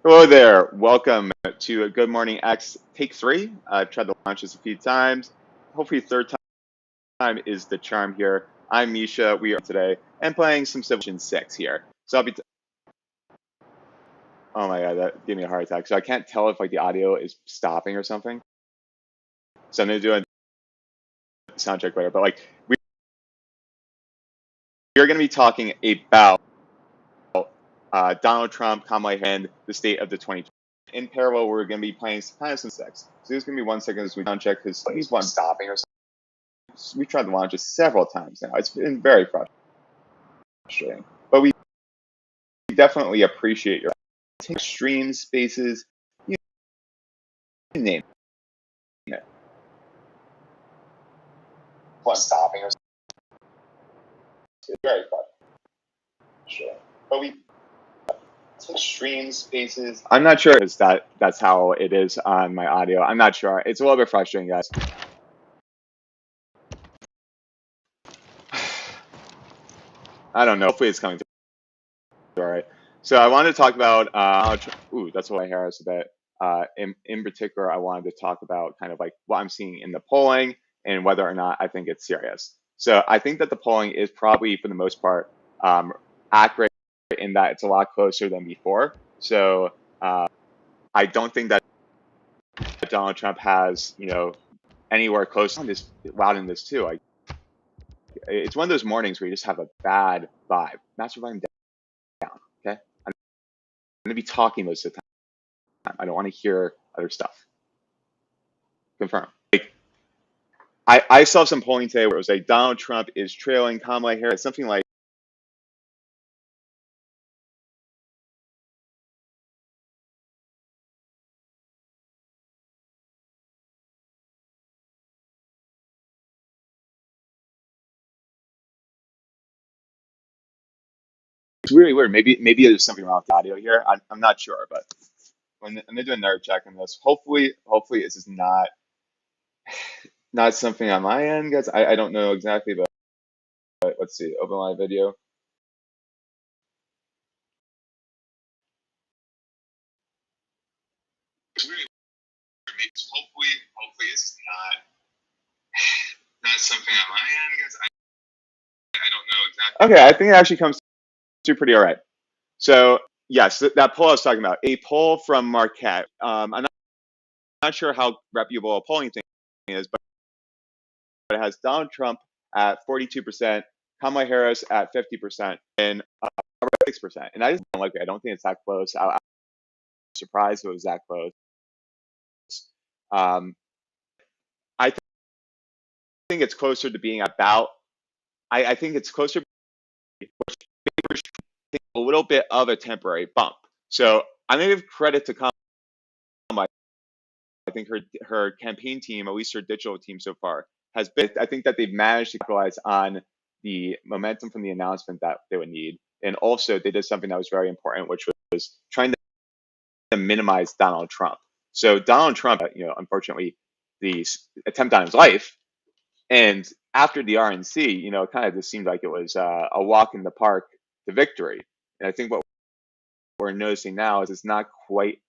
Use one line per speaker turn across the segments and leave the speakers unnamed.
Hello there. Welcome to Good Morning X Take 3. I've tried to launch this a few times. Hopefully, third time is the charm here. I'm Misha. We are today and playing some Civilization 6 here. So I'll be. Oh my god, that gave me a heart attack. So I can't tell if like the audio is stopping or something. So I'm gonna do a sound check later. But like we're gonna be talking about Donald Trump, Kamala Harris, and the state of the 2020. In parallel, we're gonna be playing kind of some sex. So there's gonna be 1 second as we sound check because he's one stopping or something. We tried to launch it several times now. It's been very frustrating, but we definitely appreciate your stream spaces. You name it. Plus stopping or it's very frustrating, but we stream spaces. I'm not sure if that's how it is on my audio. I'm not sure. It's a little bit frustrating, guys. I don't know. Hopefully, it's coming through all right. So I wanted to talk about. That's what my hair is a bit. In particular, I wanted to talk about kind of like what I'm seeing in the polling and whether or not I think it's serious. So I think that the polling is probably, for the most part, accurate in that it's a lot closer than before. So I don't think that Donald Trump has, anywhere close. I'm just loud in this too. Like it's one of those mornings where you just have a bad vibe. That's what I'm down. Okay, I'm going to be talking most of the time. I don't want to hear other stuff. Confirm. Like I saw some polling today where it was like Donald Trump is trailing Kamala Harris, something like. It's really weird. Maybe there's something wrong with the audio here. I'm not sure, but when I'm gonna do another check on this. Hopefully this is not something on my end, guys. I don't know exactly, but let's see. Open live video. It's really weird. Hopefully it's not something on my end, guys. I don't know exactly. Okay, I think it actually comes through pretty all right. So yes, that poll I was talking about, a poll from Marquette. I'm not sure how reputable a polling thing is, but it has Donald Trump at 42%, Kamala Harris at 50%, and 6%. And I just don't like it. I don't think it's that close. I'm surprised it was that close. Um, I think it's closer to being about. I think it's closer to a little bit of a temporary bump. So I'm gonna give credit to Kamala. I think her campaign team, at least her digital team so far, has been. I think that they've managed to capitalize on the momentum from the announcement that they would need, and also they did something that was very important, which was trying to minimize Donald Trump. So Donald Trump, unfortunately, the attempt on his life, and after the RNC, it kind of just seemed like it was a walk in the park to victory. And I think what we're noticing now is it's not quite.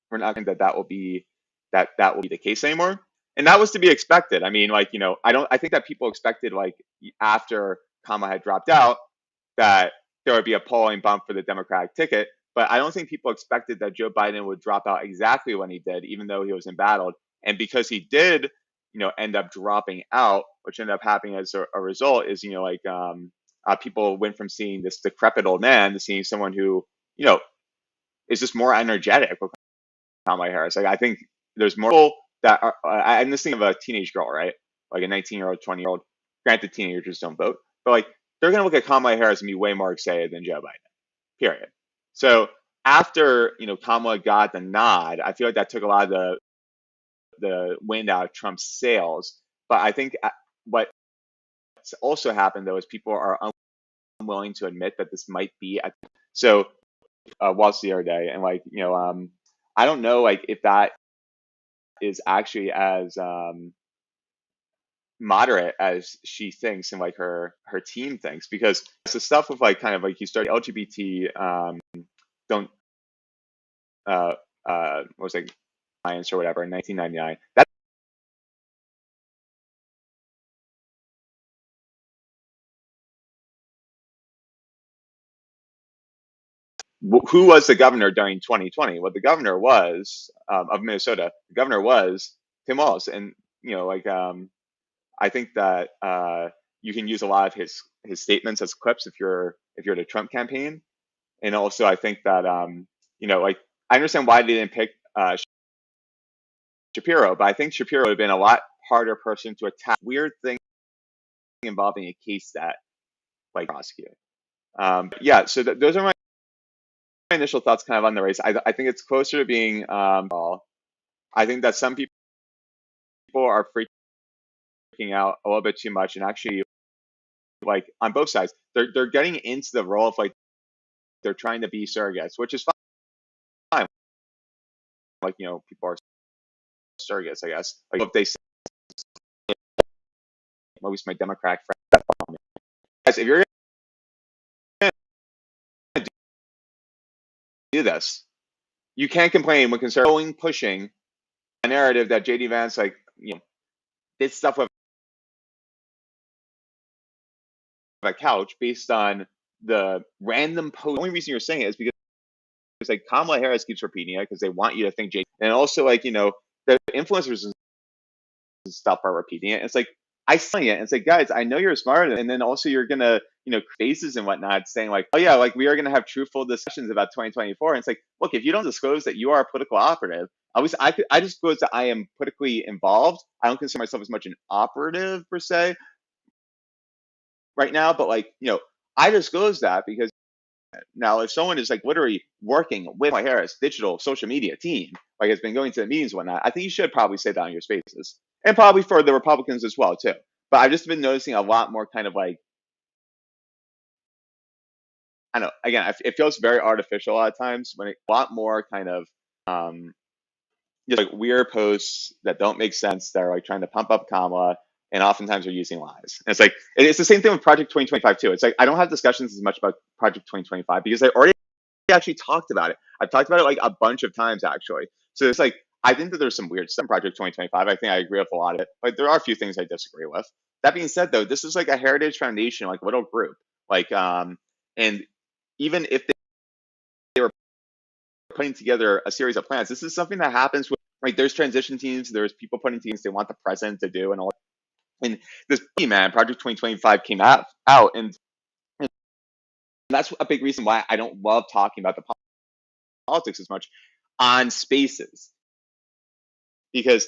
We're not going that will be that will be the case anymore. And that was to be expected. I mean, like, I think that people expected, like, after Kamala had dropped out, that there would be a polling bump for the Democratic ticket. But I don't think people expected that Joe Biden would drop out exactly when he did, even though he was embattled. And because he did, end up dropping out, which ended up happening as a result is, people went from seeing this decrepit old man to seeing someone who, is just more energetic with Kamala Harris. Like, I think there's more people that are. I'm just thinking of a teenage girl, right? Like a 19-year-old, 20-year-old. Granted, teenagers don't vote, but like they're gonna look at Kamala Harris and be way more excited than Joe Biden. Period. So after Kamala got the nod, I feel like that took a lot of the wind out of Trump's sails. But I think what also happened though is people are unwilling to admit that this might be. So watched the other day, and I don't know like if that is actually as moderate as she thinks and like her team thinks, because it's the stuff with like kind of like you start LGBT don't what was it, Alliance or whatever in 1999. That who was the governor during 2020? Well, the governor was of Minnesota. The governor was Tim Walz, and like I think that you can use a lot of his statements as clips if you're the Trump campaign, and also I think that like I understand why they didn't pick Shapiro, but I think Shapiro would have been a lot harder person to attack weird thing involving a case that like prosecute. Yeah, so those are my initial thoughts kind of on the race. I think it's closer to being I think that some people are freaking out a little bit too much, and actually like on both sides they're getting into the role of like they're trying to be surrogates, which is fine. Like people are surrogates, I guess. Like if they say, at least my Democratic friends, guys, if you're gonna do this, you can't complain when conservatives pushing a narrative that JD Vance like did stuff with a couch based on the random post. The only reason you're saying it is because it's like Kamala Harris keeps repeating it because they want you to think JD, and also like the influencers and stuff are repeating it. It's like I say it, and it's like, guys, I know you're smart, and then also you're gonna, faces and whatnot, saying like, oh yeah, like we are gonna have truthful discussions about 2024. And it's like, look, if you don't disclose that you are a political operative, I disclose that I am politically involved. I don't consider myself as much an operative per se right now, but like, I disclose that because now if someone is like literally working with my Harris digital social media team, like has been going to the meetings and whatnot, I think you should probably say that on your spaces, and probably for the Republicans as well too. But I've just been noticing a lot more kind of like, I don't know. Again, it feels very artificial at times when a lot more kind of um, just like weird posts that don't make sense that are like trying to pump up Kamala, and oftentimes are using lies. And it's like it's the same thing with Project 2025 too. It's like I don't have discussions as much about Project 2025 because I already actually talked about it. I've talked about it like a bunch of times actually. So it's like I think that there's some weird stuff in Project 2025. I think I agree with a lot of it. Like there are a few things I disagree with. That being said, though, this is like a Heritage Foundation, like little group. Like and even if they were putting together a series of plans, this is something that happens with like there's transition teams, there's people putting teams they want the president to do and all. And this man, Project 2025 came out and that's a big reason why I don't love talking about the politics as much on spaces because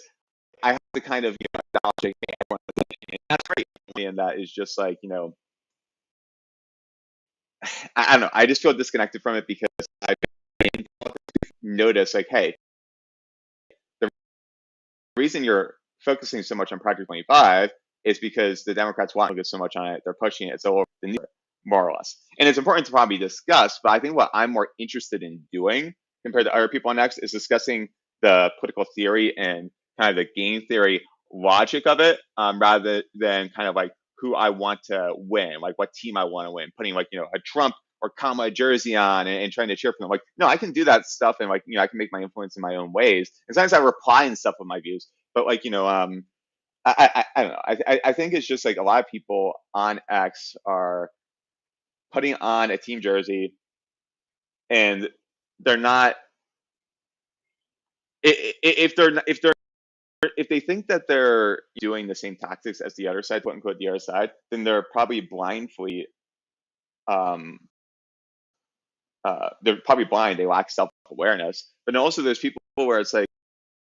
I have to kind of acknowledge everyone's opinion. That's great, and that is just like I don't know. I just feel disconnected from it because I notice like, hey, the reason you're focusing so much on Project 25 is because the Democrats want to focus so much on it. They're pushing it so over the news, more or less. And it's important to probably discuss, but I think what I'm more interested in doing compared to other people on X is discussing the political theory and kind of the game theory logic of it, rather than kind of like who I want to win, like what team I want to win, putting like, a Trump or Kamala jersey on and trying to cheer for them. Like, no, I can do that stuff and like, I can make my influence in my own ways. And sometimes I reply and stuff with my views, but like, I don't know. I think it's just like a lot of people on X are putting on a team jersey and they're not if they think that they're doing the same tactics as the other side, quote unquote, the other side, then they're probably blindly um they're probably blind. They lack self awareness. But also there's people where it's like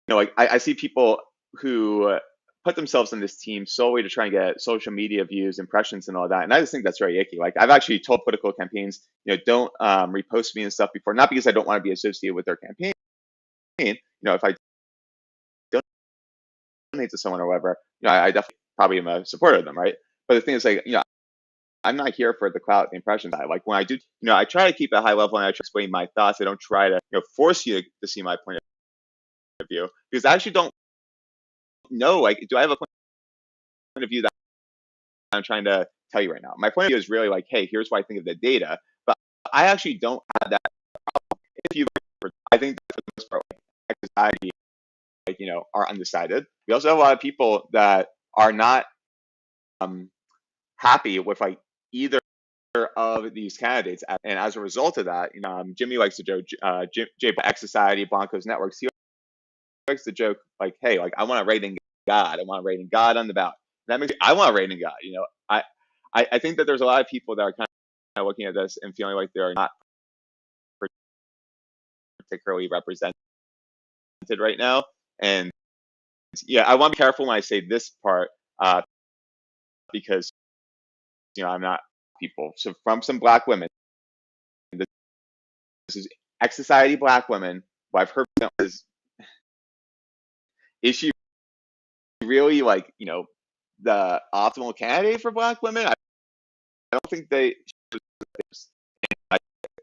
like I see people who put themselves in this team solely to try and get social media views, impressions, and all that. And I just think that's very icky. Like I've actually told political campaigns, don't repost me and stuff before, not because I don't want to be associated with their campaign. If I donate to someone or whatever, I definitely probably am a supporter of them, right? But the thing is, like, I'm not here for the clout, the impression side. Like when I do, I try to keep it high level and I try to explain my thoughts. I don't try to, force you to see my point of view because I actually don't know. Like, do I have a point of view that I'm trying to tell you right now? My point of view is really like, hey, here's what I think of the data, but I actually don't have that. If you I think that for the most part, like, society, like, are undecided. We also have a lot of people that are not um, happy with like either of these candidates, and as a result of that, Jimmy likes to joke, X Society, Blanco's networks. He likes to joke like, "Hey, like I want to reign in God. I want to reign in God on the ballot." That makes I want to reign in God. I think that there's a lot of people that are kind of looking at this and feeling like they're not particularly represented right now. And yeah, I want to be careful when I say this part, because I'm not people. So from some black women, this is X Society black women. What I've heard is she really like the optimal candidate for black women? I don't think they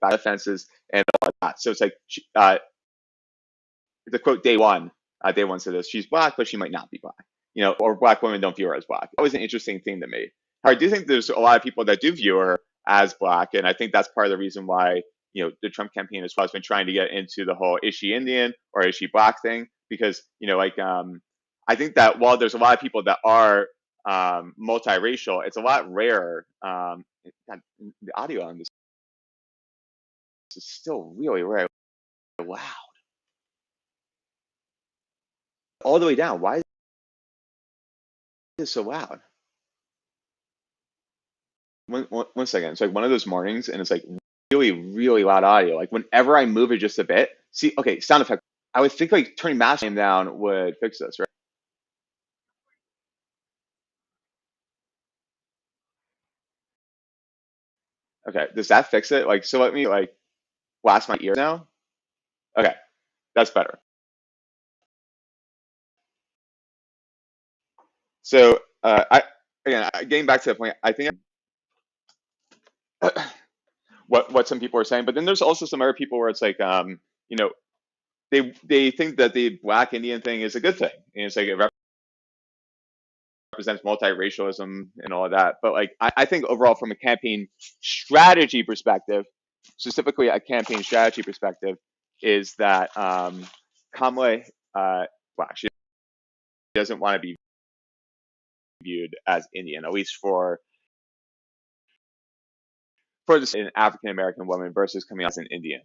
offenses and all of that. So it's like the quote day one said this: she's black, but she might not be black. Or black women don't view her as black. That was an interesting thing to me. I do think there's a lot of people that do view her as black, and I think that's part of the reason why the Trump campaign as well has been trying to get into the whole is she Indian or is she black thing, because I think that while there's a lot of people that are multiracial, it's a lot rarer. God, the audio on this is still really rare. Wow, all the way down. Why is it so loud? One second. It's like one of those mornings, and it's like really, really loud audio. Like whenever I move it just a bit. See, okay, sound effect. I would think like turning mask volume down would fix this, right? Okay, does that fix it? Like, so let me like blast my ear now. Okay, that's better. So, I again, getting back to the point, I think what some people are saying, but then there's also some other people where it's like, you know, they think that the black Indian thing is a good thing, and it's like it represents multiracialism and all of that. But like, I think overall, from a campaign strategy perspective, specifically a campaign strategy perspective, is that Kamala, well, she doesn't want to be viewed as Indian, at least for this an African American woman versus coming out as an Indian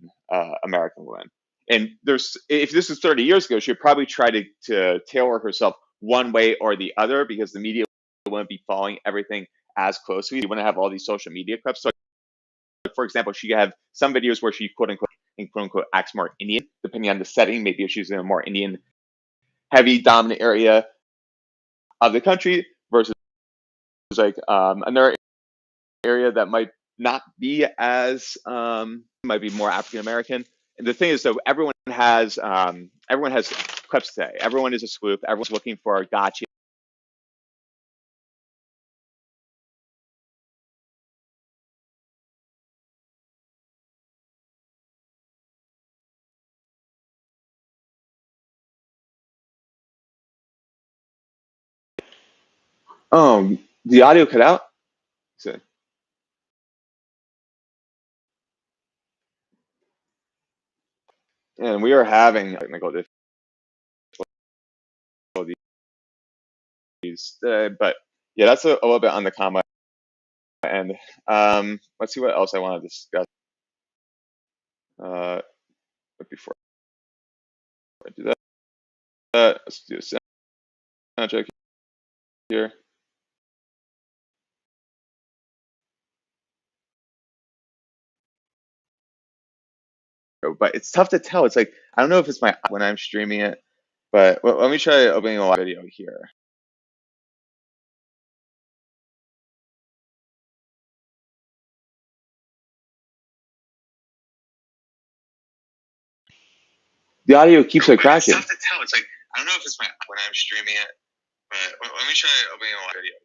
American woman. And there's if this is 30 years ago, she'd probably try to tailor herself one way or the other because the media wouldn't be following everything as closely. You wouldn't have all these social media clips. So, for example, she could have some videos where she quote unquote acts more Indian, depending on the setting. Maybe if she's in a more Indian heavy dominant area of the country versus like another area that might not be as might be more African American. And the thing is, though, everyone has clips today. Everyone is a sleuth. Everyone's looking for a gotcha. The audio cut out. So, and we are having technical difficulties, but yeah, that's a little bit on the comma. And let's see what else I want to discuss. But before I do that, let's do a sound check here. But it's tough to tell. It's like I don't know if it's my when I'm streaming it, but let me try opening a live video here. The audio keeps like crashing. It's tough to tell. It's like I don't know if it's my when I'm streaming it, but let me try opening a live video here.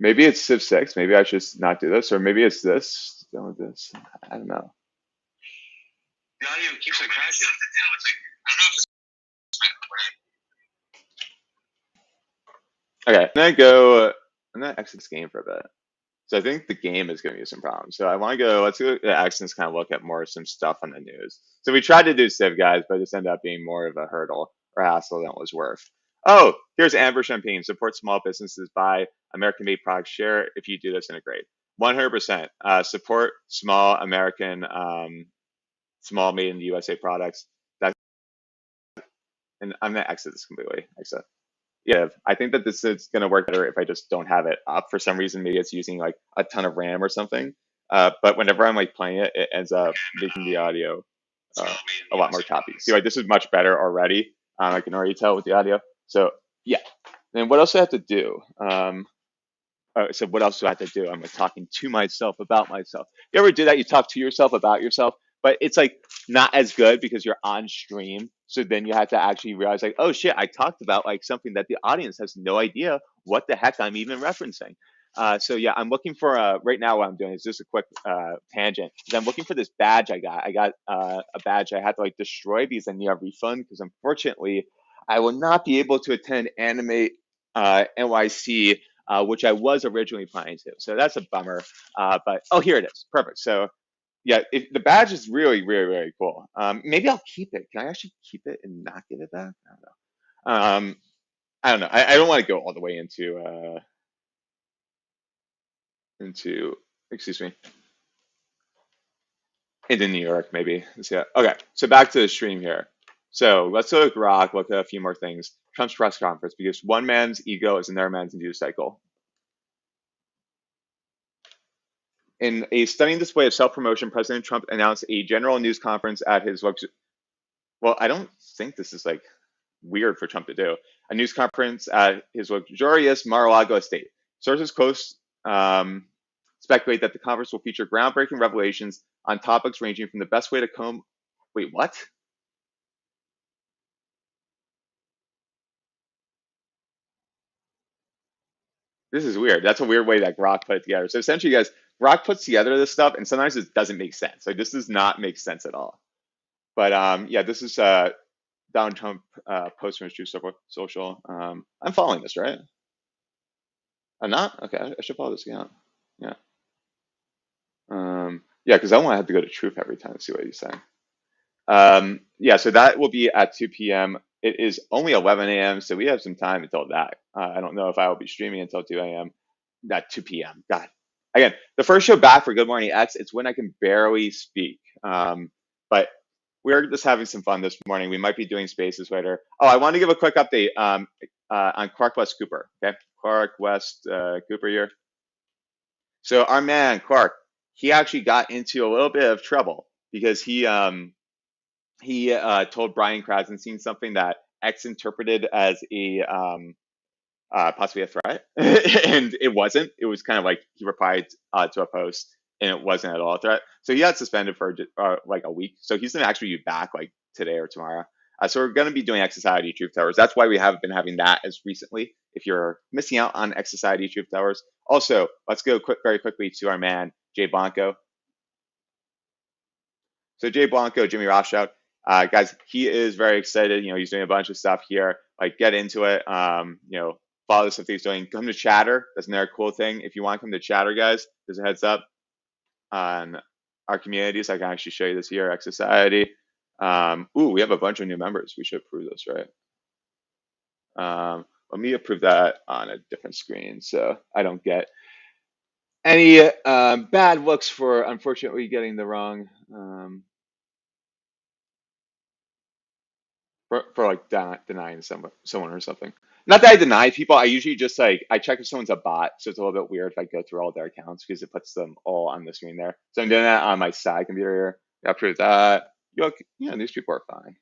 Maybe it's Civ 6. Maybe I should not do this, or maybe it's this. Done with this. I don't know. The audio keeps like crashing. It's tough to tell. It's like I don't know if it's my when I. Okay, I'm gonna exit this game for a bit. So I think the game is giving you some problems. So I want to go. Let's go to X and kind of look at more some stuff on the news. So we tried to do Civ guys, but this ended up being more of a hurdle or hassle than it was worth. Oh, here's Amber Champagne. Support small businesses, buy American-made products. Share if you do this, integrate. 100%. Support small American, small made in the USA products. That, and I'm gonna exit this completely. Exit. Yeah, I think that this is going to work better if I just don't have it up for some reason. Maybe it's using like a ton of RAM or something. But whenever I'm like playing it, it ends up making the audio a lot more choppy. See, like this is much better already. I can already tell with the audio. So yeah. Then what else do I have to do? So what else do I have to do? I'm like talking to myself about myself. You ever do that? You talk to yourself about yourself, but it's like not as good because you're on stream. So then you have to actually realize like, oh shit, I talked about like something that the audience has no idea what the heck I'm even referencing. So yeah, I'm looking for right now what I'm doing is just a quick tangent. Is I'm looking for this badge I got. I got a badge I had to like destroy because I need a refund because unfortunately I will not be able to attend Animate NYC, which I was originally planning to. So that's a bummer. But oh, here it is. Perfect. So yeah, the badge is really, really, really cool. Maybe I'll keep it. Can I actually keep it and not give it back? I don't know. I don't know. I don't want to go all the way into excuse me into New York. Maybe. Yeah. Okay. So back to the stream here. So let's look at Grok. Look at a few more things. Trump's press conference because one man's ego is another man's news cycle. In a stunning display of self-promotion, President Trump announced a general news conference at his well, I don't think this is like weird for Trump to do. A news conference at his luxurious Mar-a-Lago estate. Sources close speculate that the conference will feature groundbreaking revelations on topics ranging from the best way to comb. Wait, what? This is weird. That's a weird way that Grok put it together. So essentially, guys, Grok puts together this stuff, and sometimes it doesn't make sense. Like this does not make sense at all. But yeah, this is Donald Trump post from his Truth Social. I'm following this, right? I'm not? Okay, I should follow this account. Yeah. Yeah, because I don't want to have to go to Truth every time to see what he's saying. Yeah, so that will be at 2 p.m. It is only 11 a.m., so we have some time until that. I don't know if I will be streaming until 2 a.m. At 2 p.m. God. Again, the first show back for Good Morning X, it's when I can barely speak. But we're just having some fun this morning. We might be doing spaces later. Oh, I want to give a quick update on Clark West Cooper. Okay, Clark West Cooper here. So our man Clark, he actually got into a little bit of trouble because he told Brian Krasenstein something that X interpreted as a possibly a threat, and it wasn't. It was kind of like he replied to a post, and it wasn't at all a threat. So he got suspended for like a week. So he's gonna actually be back like today or tomorrow. So we're gonna be doing X Society Truth Towers. That's why we haven't been having that as recently. If you're missing out on X Society Truth Towers, also let's go very quickly to our man Jay Blanco. So Jay Blanco, Jimmy Rothschild, guys, he is very excited. You know, he's doing a bunch of stuff here. Like, get into it. You know, follow the stuff he's doing. Come to Chatter. That's another cool thing. If you want to come to Chatter, guys, there's a heads up on our communities. I can actually show you this here, X Society. Ooh, we have a bunch of new members. We should approve this, right? Let me approve that on a different screen so I don't get any bad looks for unfortunately getting the wrong for like denying someone or something. Not that I deny people. I usually just like I check if someone's a bot, so it's a little bit weird if I go through all their accounts because it puts them all on the screen there. So I'm doing that on my side computer here. After that, you know, these people are fine.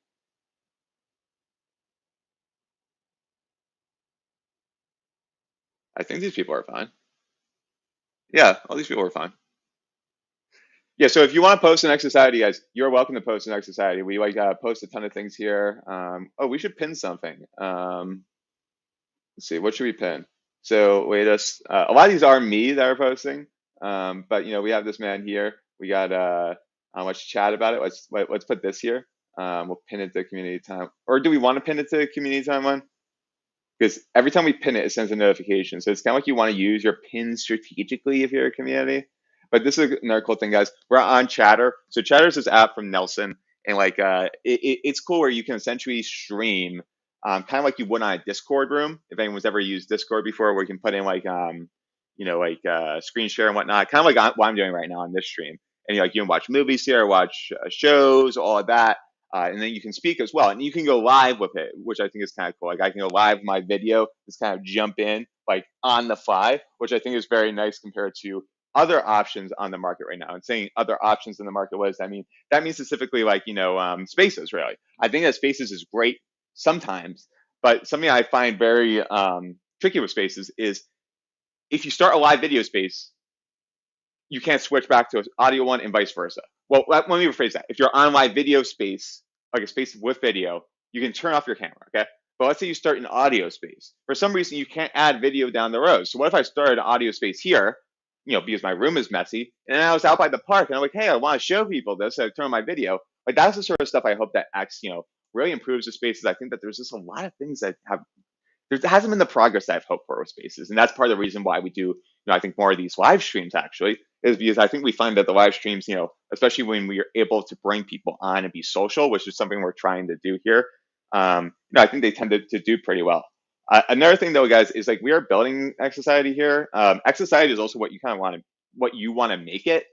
I think these people are fine. Yeah, all these people are fine. Yeah, so if you want to post in X Society, guys, you're welcome to post in X Society. We like post a ton of things here. Oh, we should pin something. Let's see, what should we pin? So wait, a lot of these are me that are posting, but you know we have this man here. We got let's chat about it. Let's put this here. We'll pin it to community time, or do we want to pin it to community time one? because every time we pin it, it sends a notification. So it's kind of like you want to use your pin strategically if you're a community. But this is another cool thing, guys. We're on Chatter. So Chatter is this app from Nelson, and like it's cool where you can essentially stream, kind of like you would on a Discord room. If anyone's ever used Discord before, where you can put in like like screen share and whatnot, kind of like what I'm doing right now on this stream. And like you can watch movies here, watch shows, all of that. And then you can speak as well, and you can go live with it, which I think is kind of cool. Like I can go live with my video, just kind of jump in like on the fly, which I think is very nice compared to other options on the market right now. And saying other options in the market, what does that mean? That means specifically like Spaces. Really, I think that Spaces is great sometimes, but something I find very tricky with Spaces is if you start a live video space, you can't switch back to an audio one and vice versa. Well, let me rephrase that. If you're on live video space, like a space with video, you can turn off your camera, okay? But let's say you start an audio space. For some reason, you can't add video down the road. So what if I started an audio space here, because my room is messy, and then I was out by the park, and I'm like, hey, I want to show people this, so I turn on my video. Like that's the sort of stuff I hope that X, really improves the spaces. I think that there's just a lot of things that have there hasn't been the progress that I've hoped for with Spaces, and that's part of the reason why we do, I think more of these live streams actually is because I think we find that the live streams, especially when we are able to bring people on and be social, which is something we're trying to do here. I think they tend to do pretty well. Another thing though, guys, is like we are building X Society here. X Society is also what you kind of want to, what you want to make it.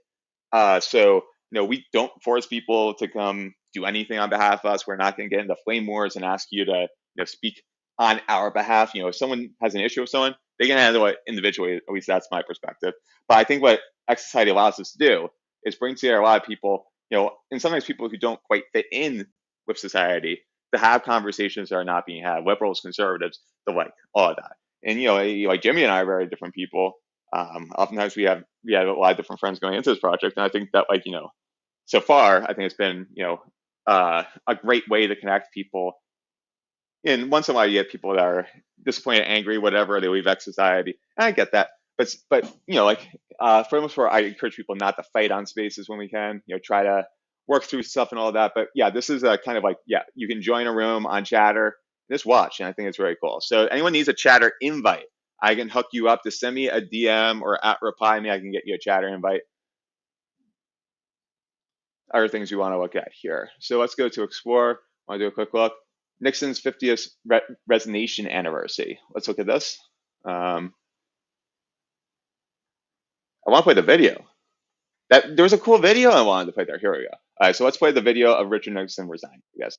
So we don't force people to come do anything on behalf of us. We're not going to get into flame wars and ask you to speak on our behalf. If someone has an issue with someone, they can handle it individually. At least that's my perspective. But I think what X Society allows us to do is bring together a lot of people, and sometimes people who don't quite fit in with society to have conversations that are not being had. Liberals, conservatives, the like, all of that. And like Jimmy and I are very different people. Oftentimes we have a lot of different friends going into this project, and I think that so far I think it's been a great way to connect people. And once in a while you get people that are disappointed, angry, whatever, they leave X Society. And I get that, but for the most part, I encourage people not to fight on spaces when we can. Try to work through stuff and all that. But yeah, this is a kind of you can join a room on Chatter, just watch, and I think it's very cool. So anyone needs a Chatter invite, I can hook you up to send me a DM or at reply me. I can get you a Chatter invite. Other things you want to look at here. So let's go to explore. I want to do a quick look. Nixon's 50th resignation anniversary. Let's look at this. I want to play the video. There was a cool video I wanted to play there. Here we go. All right, so let's play the video of Richard Nixon resigning. Yes.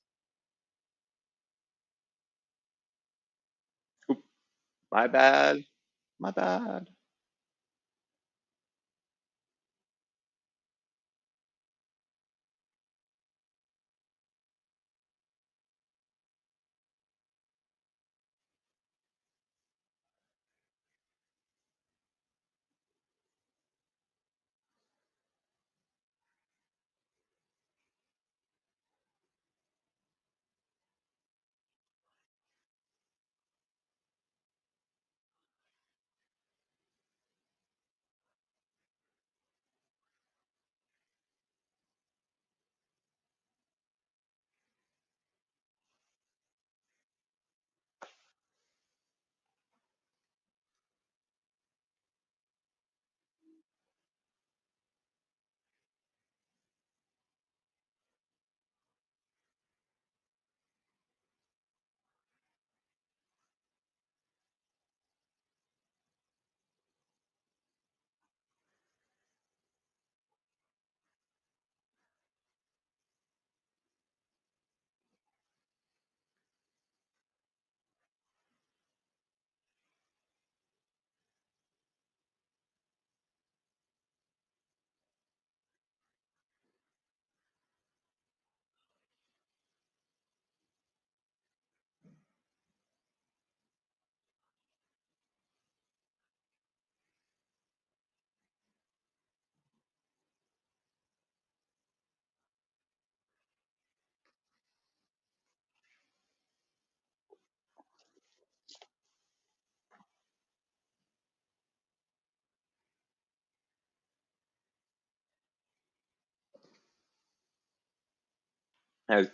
Oop, my bad. My bad.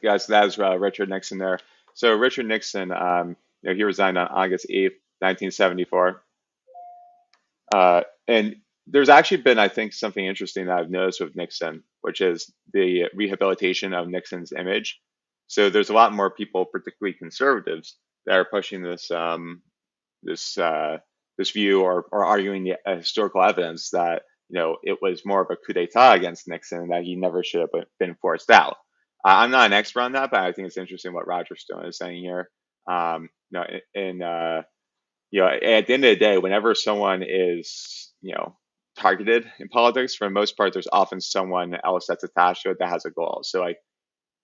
Guys, that was Richard Nixon there. So Richard Nixon, he resigned on August 8th, 1974. And there's actually been, I think, something interesting that I've noticed with Nixon, which is the rehabilitation of Nixon's image. So there's a lot more people, particularly conservatives, that are pushing this this view, or arguing the historical evidence that it was more of a coup d'état against Nixon and that he never should have been forced out. I'm not an expert on that, but I think it's interesting what Roger Stone is saying here. And at the end of the day, whenever someone is targeted in politics, for the most part, there's often someone else that's attached to it that has a goal. So like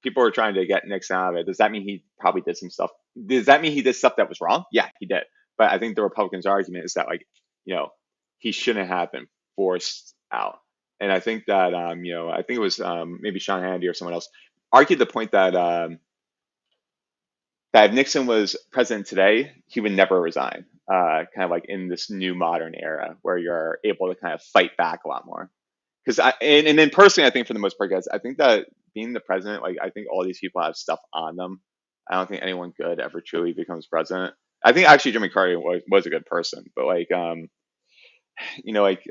people are trying to get Nixon out of it. Does that mean he probably did some stuff? Does that mean he did stuff that was wrong? Yeah, he did. But I think the Republicans' argument is that you know, he shouldn't have been forced out. And I think that I think it was maybe Sean Hannity or someone else argued the point that if Nixon was president today, he would never resign. Kind of like in this new modern era where you're able to kind of fight back a lot more. Because and then personally, I think for the most part, guys, I think that being the president, like I think all these people have stuff on them. I don't think anyone good ever truly becomes president. I think actually Jimmy Carter was a good person, but you know, like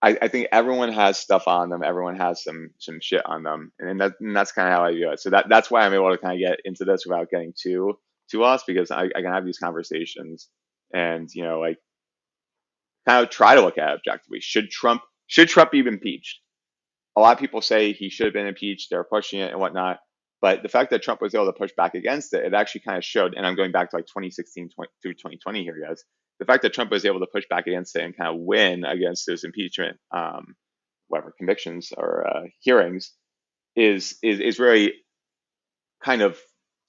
I think everyone has stuff on them. Everyone has some shit on them, and that's kind of how I view it. So that's why I'm able to kind of get into this without getting too lost, because I can have these conversations and like kind of try to look at it objectively. Should Trump be impeached? A lot of people say he should have been impeached. They're pushing it and whatnot. But the fact that Trump was able to push back against it, it actually kind of showed, and I'm going back to like 2016 through 2020 here, guys. The fact that Trump was able to push back against it and kind of win against those impeachment, whatever convictions or hearings, is really kind of,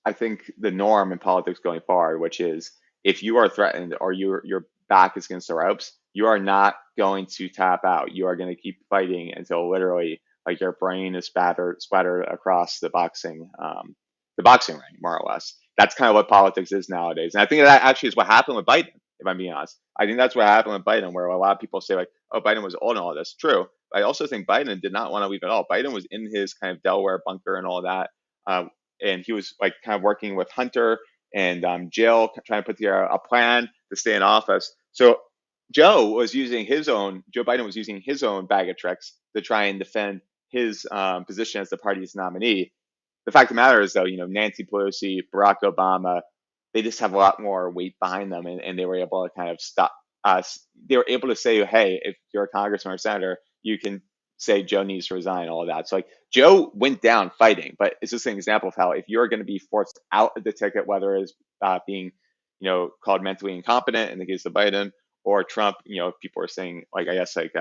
I think, the norm in politics going forward, which is if you are threatened or your back is against the ropes, you are not going to tap out. You are going to keep fighting until literally like your brain is splattered across the boxing ring, more or less. That's kind of what politics is nowadays, and I think that actually is what happened with Biden. If I'm being honest, I think that's what happened with Biden, where a lot of people say like, "Oh, Biden was old and all this." True, but I also think Biden did not want to leave at all. Biden was in his kind of Delaware bunker and all that. Uh, and he was like kind of working with Hunter and Jill, trying to put together a plan to stay in office. So Joe Biden was using his own bag of tricks to try and defend his position as the party's nominee. The fact of the matter is, though, Nancy Pelosi, Barack Obama, they just have a lot more weight behind them, and they were able to kind of stop us. They were able to say, hey, if you're a congressman or senator, you can say Joe needs to resign, all of that. So like Joe went down fighting, but it's just an example of how if you're going to be forced out of the ticket, whether it's being, called mentally incompetent in the case of Biden or Trump, people are saying like, I guess like,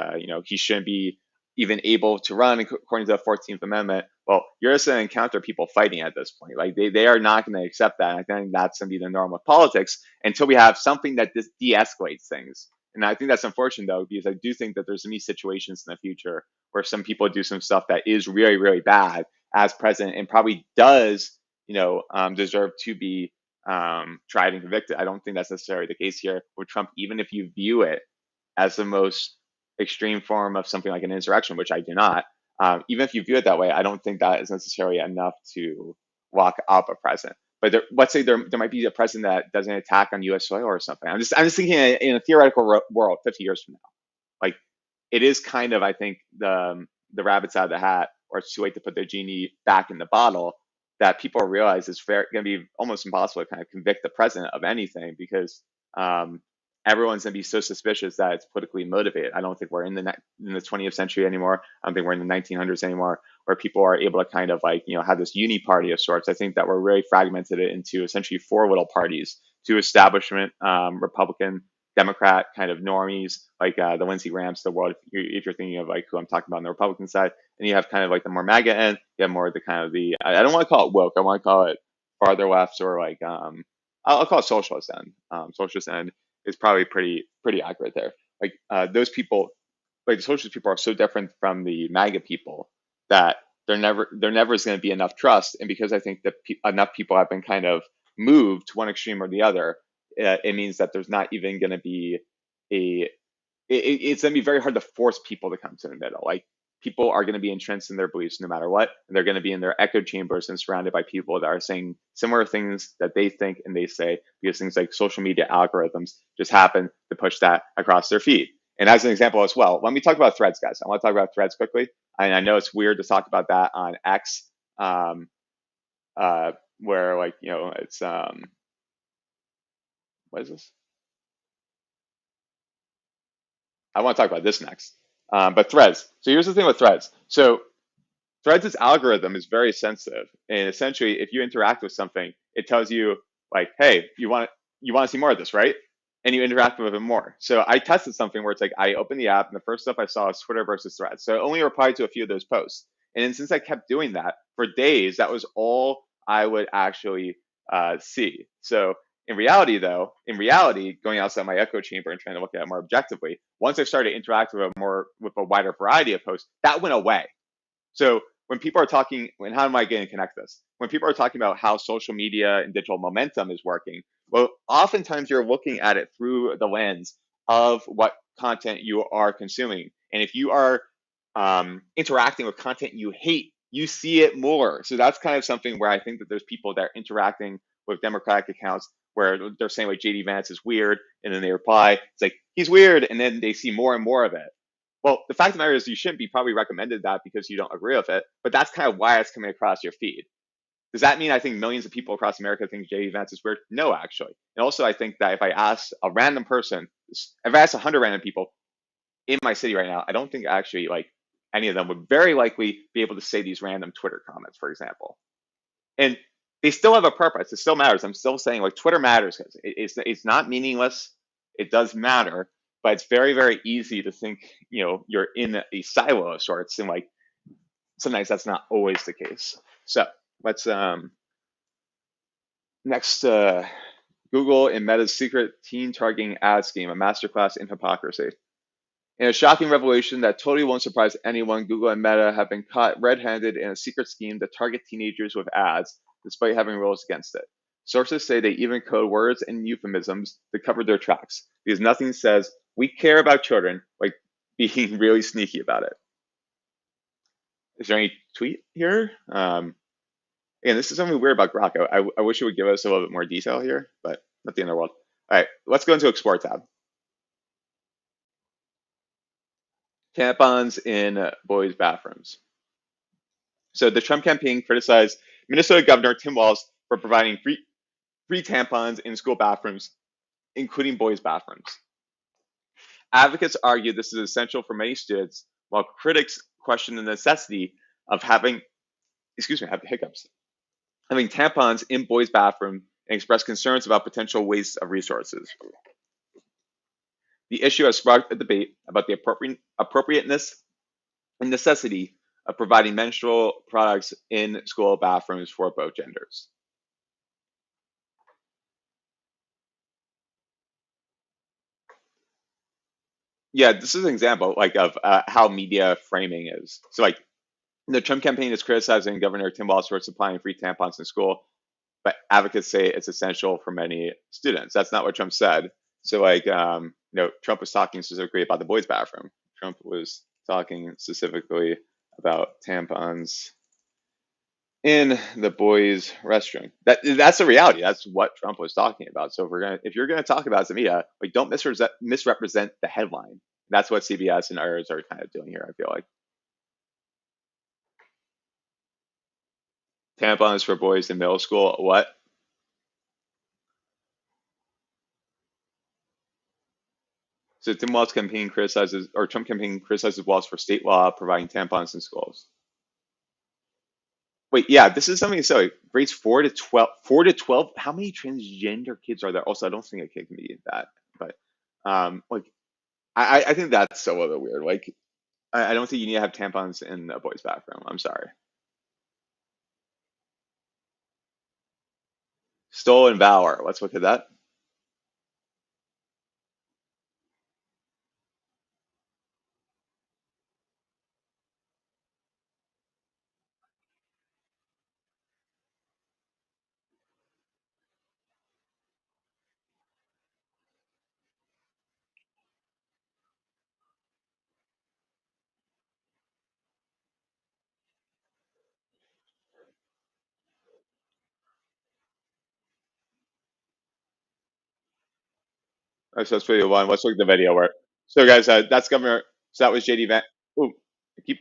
he shouldn't be even able to run according to the 14th Amendment. Well, you're just going to encounter people fighting at this point. Like they are not going to accept that. And I think that's going to be the norm of politics until we have something that just de-escalates things. And I think that's unfortunate, though, because I do think that there's going to be situations in the future where some people do some stuff that is really, really bad as president and probably does, deserve to be tried and convicted. I don't think that's necessarily the case here with Trump, even if you view it as the most extreme form of something like an insurrection, which I do not. Even if you view it that way, I don't think that is necessarily enough to lock up a president. But let's say there might be a president that does an attack on U.S. soil or something. I'm just thinking in a theoretical world, 50 years from now, like it is kind of, I think, the rabbit's out of the hat, or it's too late to put the genie back in the bottle. That people realize it's going to be almost impossible to kind of convict the president of anything because everyone's going to be so suspicious that it's politically motivated. I don't think we're in the 20th century anymore. I don't think we're in the 1900s anymore, where people are able to kind of like, have this uni party of sorts. I think that we're really fragmented it into essentially four little parties: two establishment, Republican, Democrat kind of normies, like the Lindsey Grahams of the world, if you're thinking of like who I'm talking about on the Republican side. And you have kind of like the more MAGA end. You have more of the kind of I don't want to call it woke. I want to call it farther left, or like I'll call it socialist end. Socialist end is probably pretty accurate there. Like those people, like the socialist people, are so different from the MAGA people that there never is going to be enough trust. And because I think that enough people have been kind of moved to one extreme or the other, it means that there's not even going to be it's going to be very hard to force people to come to the middle. Like people are going to be entrenched in their beliefs no matter what, and they're going to be in their echo chambers and surrounded by people that are saying similar things that they think and they say, because things like social media algorithms just happen to push that across their feed. And as an example as well, when we talk about threads, guys, I want to talk about threads quickly. And I know it's weird to talk about that on X, um, where like, it's what is this? I want to talk about this next. But threads. So here's the thing with threads. So Threads' algorithm is very sensitive, and essentially, if you interact with something, it tells you like, "Hey, you want to see more of this, right?" And you interact with it more. So I tested something where it's like I opened the app, and the first stuff I saw was Twitter versus Threads. So I only replied to a few of those posts, and then since I kept doing that for days, that was all I would actually see. So in reality, going outside my echo chamber and trying to look at it more objectively, once I started interacting with a wider variety of posts, that went away. So when people are talking, and how am I going to connect this? When people are talking about how social media and digital momentum is working, well, oftentimes you're looking at it through the lens of what content you are consuming. And if you are interacting with content you hate, you see it more. So that's kind of something where I think that there's people that are interacting with Democratic accounts where they're saying like JD Vance is weird, and then they reply, it's like he's weird, and then they see more and more of it. Well, the fact of the matter is you shouldn't be probably recommended that because you don't agree with it, but that's kind of why it's coming across your feed. Does that mean I think millions of people across America think JD Vance is weird? No, actually. And also, I think that if I ask a random person, if I ask 100 random people in my city right now, I don't think actually like any of them would very likely be able to say these random Twitter comments, for example. And they still have a purpose. It still matters. I'm still saying like Twitter matters because it's not meaningless. It does matter, but it's very, very easy to think, you're in a silo of sorts, and like sometimes that's not always the case. So let's next Google and Meta's secret teen targeting ad scheme, a masterclass in hypocrisy. In a shocking revelation that totally won't surprise anyone, Google and Meta have been caught red-handed in a secret scheme to target teenagers with ads, despite having rules against it. Sources say they even code words and euphemisms to cover their tracks, because nothing says, "we care about children," like being really sneaky about it. Is there any tweet here? And this is something weird about Grok. I wish it would give us a little bit more detail here, but not the end of the world. All right, let's go into Explore tab. Tampons in boys' bathrooms. So the Trump campaign criticized Minnesota Governor Tim Walz for providing free tampons in school bathrooms, including boys' bathrooms. Advocates argue this is essential for many students, while critics question the necessity of having, excuse me, I have hiccups, having tampons in boys' bathroom, and express concerns about potential waste of resources. The issue has sparked a debate about the appropriateness and necessity of providing menstrual products in school bathrooms for both genders. Yeah, this is an example like of how media framing is. So like the Trump campaign is criticizing Governor Tim Walz for supplying free tampons in school, but advocates say it's essential for many students. That's not what Trump said. So like Trump was talking specifically about the boys' bathroom. Trump was talking specifically about tampons in the boys' restroom. That's the reality. That's what Trump was talking about. So if you're gonna talk about Zamia, like don't misrepresent the headline. That's what CBS and others are kind of doing here. I feel like tampons for boys in middle school. What? So Tim Walz campaign criticizes, or Trump campaign criticizes Walz for state law providing tampons in schools. Wait, yeah, this is something. So grades 4 to 12, 4 to 12. How many transgender kids are there? Also, I don't think a kid can be that, but like I think that's so other weird. Like I don't think you need to have tampons in a boys' bathroom. I'm sorry. Stolen valor. Let's look at that. So that's video one. Let's look at the video where. So guys, that's Governor. So that was JD Vance. Oh, I keep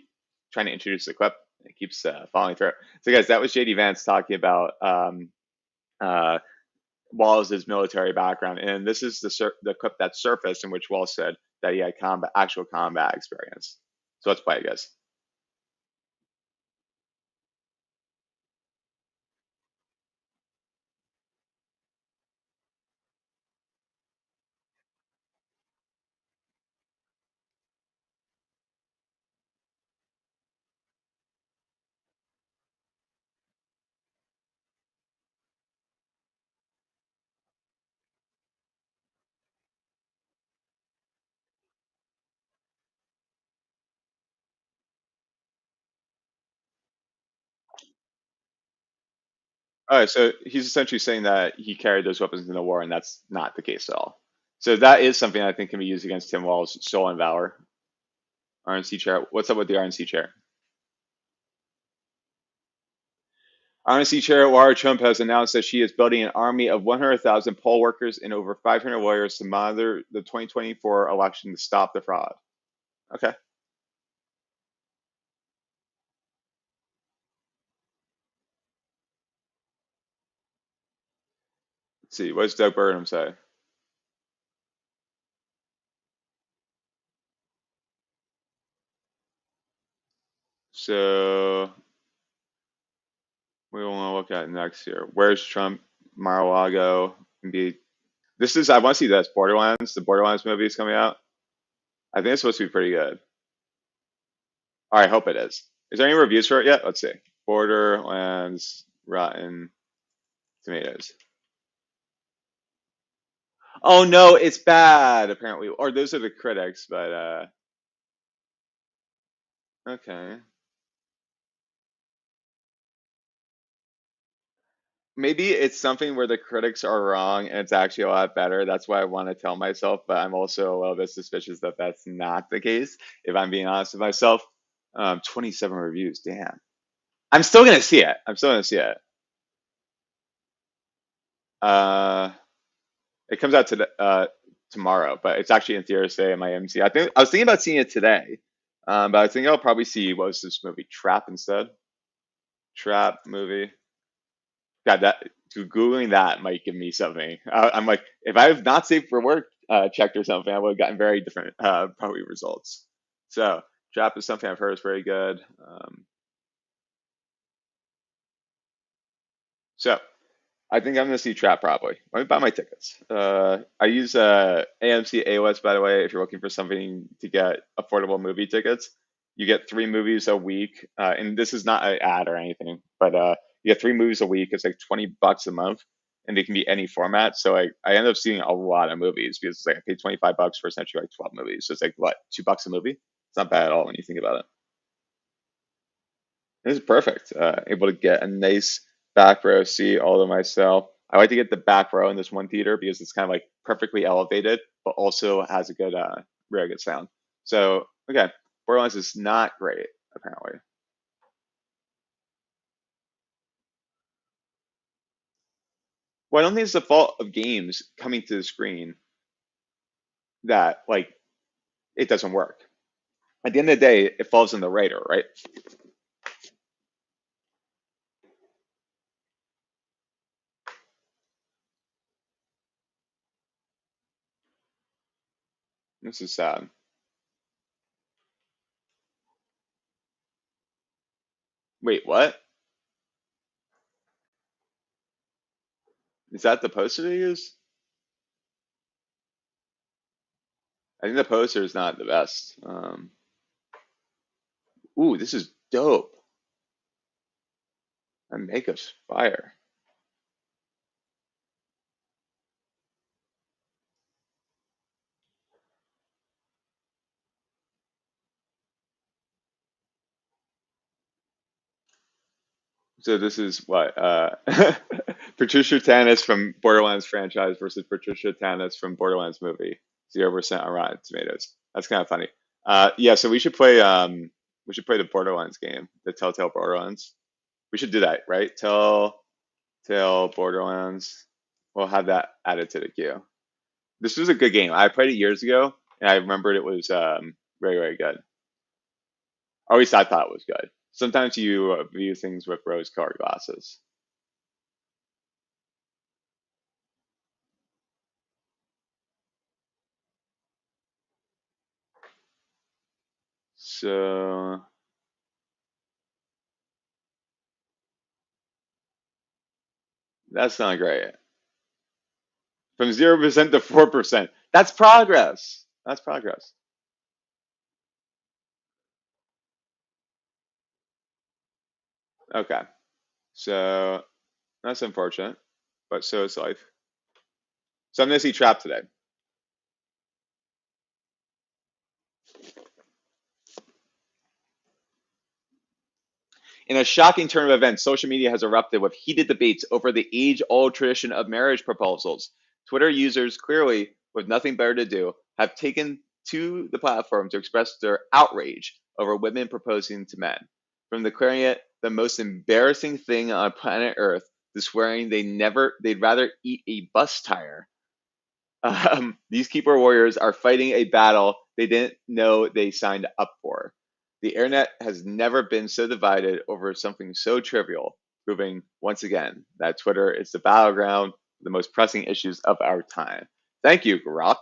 trying to introduce the clip. It keeps falling through. So guys, that was JD Vance talking about uh, Wallace's military background, and this is the clip that surfaced in which Wallace said that he had actual combat experience. So let's play it, guys. All right, so he's essentially saying that he carried those weapons in the war, and that's not the case at all. So that is something I think can be used against Tim Walz' stolen valor. RNC chair. What's up with the RNC chair? RNC chair Laura Trump has announced that she is building an army of 100,000 poll workers and over 500 lawyers to monitor the 2024 election to stop the fraud. Okay. Let's see. What does Doug Burnham say? So we want to look at next here. Where's Trump? Mar-a-Lago. Be this is I want to see this Borderlands. The Borderlands movie is coming out. I think it's supposed to be pretty good. I hope it is. Is there any reviews for it yet? Let's see. Borderlands Rotten Tomatoes. Oh no, it's bad apparently. Or those are the critics, but okay. Maybe it's something where the critics are wrong and it's actually a lot better. That's why I want to tell myself, but I'm also a little bit suspicious that that's not the case, if I'm being honest with myself. 27 reviews, damn. I'm still gonna see it. I'm still gonna see it. Uh, it comes out tomorrow, but it's actually in theaters today at my MC. think I was thinking about seeing it today, but I think I'll probably see what was this movie, Trap instead. Trap movie. God, that googling that might give me something. I'm like, if I have not safe for work checked or something, I would have gotten very different probably results. So Trap is something I've heard is very good. So I think I'm gonna see Trap probably. Let me buy my tickets. I use AMC AOS by the way. If you're looking for something to get affordable movie tickets, you get 3 movies a week, and this is not an ad or anything, but you get 3 movies a week. It's like $20 a month, and they can be any format. So I end up seeing a lot of movies because it's like I paid $25 for essentially like 12 movies. So it's like what, $2 a movie? It's not bad at all when you think about it. This is perfect. Able to get a nice back row seat all to myself. I like to get the back row in this one theater because it's kind of like perfectly elevated, but also has a good, very good sound. So again, Borderlands is not great apparently. Well, I don't think it's the fault of games coming to the screen that like it doesn't work. At the end of the day, it falls on the writer, right? This is sad. Wait, what? Is that the poster they use? I think the poster is not the best. Ooh, this is dope. That makeup's fire. So this is what Patricia Tanis from Borderlands franchise versus Patricia Tanis from Borderlands movie. 0% on Rotten Tomatoes. That's kind of funny. Yeah, so we should play the Borderlands game, the Telltale Borderlands. We should do that, right? Telltale Borderlands. We'll have that added to the queue. This was a good game. I played it years ago, and I remembered it was very, very good. Or at least I thought it was good. Sometimes you view things with rose-colored glasses. So that's not great. From 0% to 4%. That's progress. That's progress. Okay. So that's unfortunate, but so is life. So I'm going to see Trap today. In a shocking turn of events, social media has erupted with heated debates over the age old tradition of marriage proposals. Twitter users, clearly with nothing better to do, have taken to the platform to express their outrage over women proposing to men. From declaring it the most embarrassing thing on planet Earth to swearing they'd rather eat a bus tire. These keyboard warriors are fighting a battle they didn't know they signed up for. The internet has never been so divided over something so trivial, proving once again that Twitter is the battleground for the most pressing issues of our time. Thank you, Grok.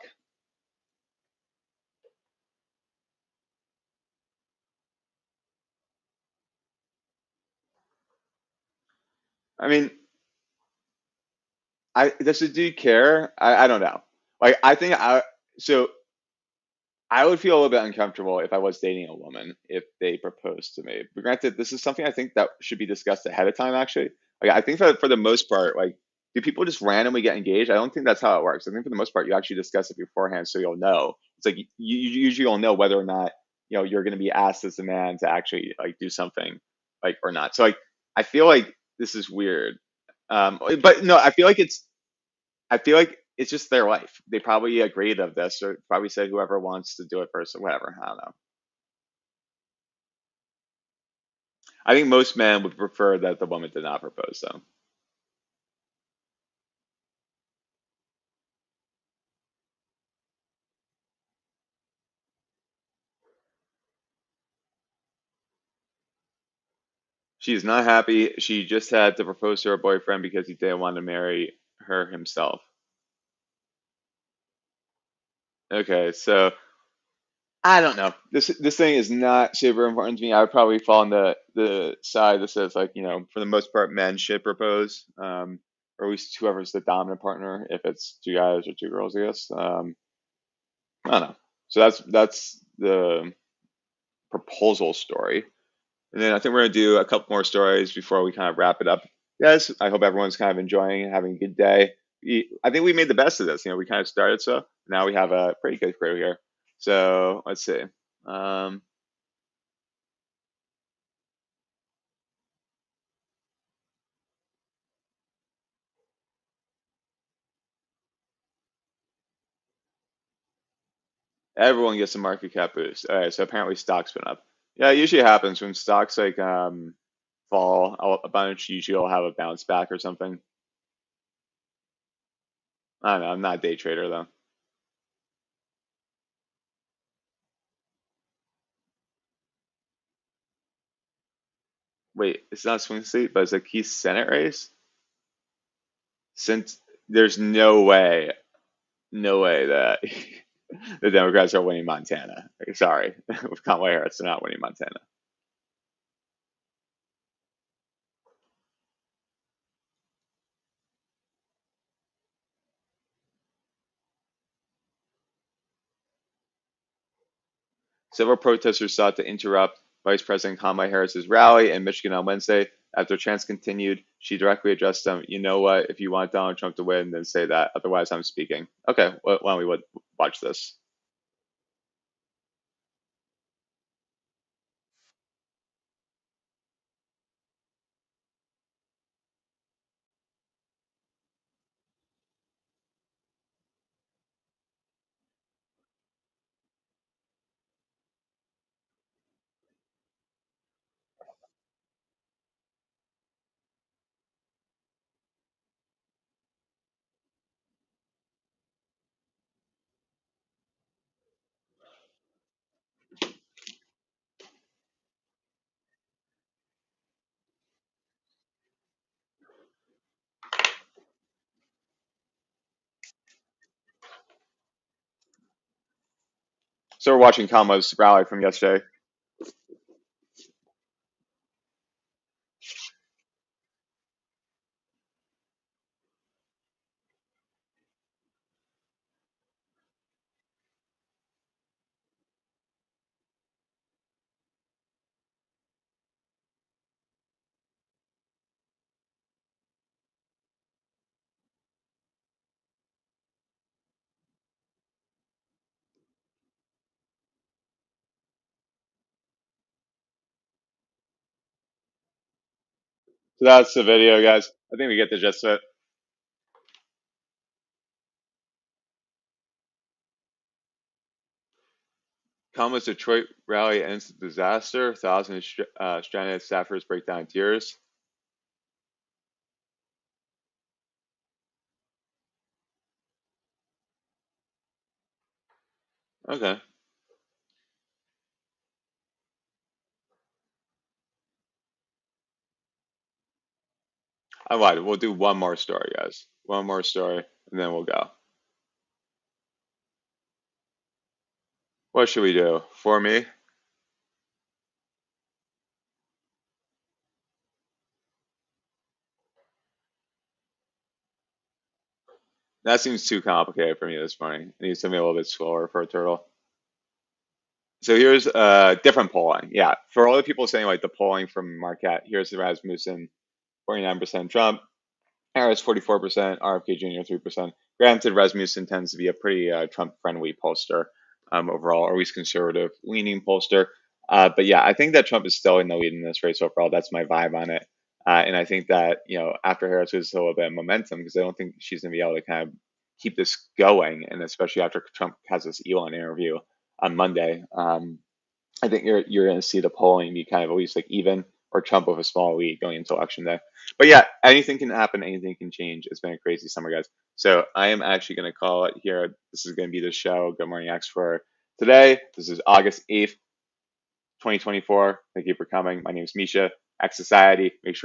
I mean, I does the dude care? I don't know. Like I think I so I would feel a little bit uncomfortable if I was dating a woman if they proposed to me. But granted, this is something I think that should be discussed ahead of time. Actually, like I think for the most part, like do people just randomly get engaged? I don't think that's how it works. I think for the most part, you actually discuss it beforehand, so you'll know. It's like you usually you'll know whether or not you're going to be asked as a man to actually like do something like or not. So like I feel like this is weird. But no, I feel like it's just their life. They probably agreed of this, or probably said whoever wants to do it first, or whatever. I don't know. I think most men would prefer that the woman did not propose, though. She's not happy. She just had to propose to her boyfriend because he didn't want to marry her himself. Okay, so I don't know. This thing is not super important to me. I would probably fall on the side that says like for the most part men should propose, or at least whoever's the dominant partner. If it's two guys or two girls, I guess. I don't know. So that's the proposal story. And then I think we're going to do a couple more stories before we kind of wrap it up. Yes, I hope everyone's kind of enjoying having a good day. I think we made the best of this. We kind of started so now we have a pretty good crew here. So let's see. Um, Everyone gets a market cap boost. All right, so apparently stocks went up. Yeah, it usually happens when stocks like fall. A bunch usually will have a bounce back or something. I don't know. I'm not a day trader though. Wait, it's not a swing state, but it's a key Senate race. Since there's no way that the Democrats are winning Montana. Like, sorry, with Kamala Harris, they're not winning Montana. Several protesters sought to interrupt Vice President Kamala Harris's rally in Michigan on Wednesday. After chants continued, she directly addressed them. You know what? If you want Donald Trump to win, then say that. Otherwise, I'm speaking. Okay, why don't we watch this? So we're watching Kamala's rally from yesterday. So that's the video, guys. I think we get the gist of it. Kamala's Detroit rally ends in disaster. Thousands of stranded staffers break down in tears. Okay. I lied. We'll do one more story, guys. One more story, and then we'll go. What should we do? For me? That seems too complicated for me this morning. It needs something a little bit slower for a turtle. So here's different polling. Yeah, for all the people saying like the polling from Marquette, here's the Rasmussen, 49% Trump, Harris 44%, RFK Jr. 3%. Granted, Rasmussen tends to be a pretty Trump-friendly pollster overall, or at least conservative-leaning pollster. But yeah, I think that Trump is still in the lead in this race overall. That's my vibe on it. And I think that after Harris loses a little bit of momentum, because I don't think she's going to be able to kind of keep this going, and especially after Trump has this Elon interview on Monday. I think you're going to see the polling be kind of at least like even or Trump with a small lead going into election day. But yeah, anything can happen, anything can change. It's been a crazy summer, guys. So I am actually going to call it here. This is going to be the show. Good Morning X for today. This is August 8th, 2024. Thank you for coming. My name is Misha, X Society. Make sure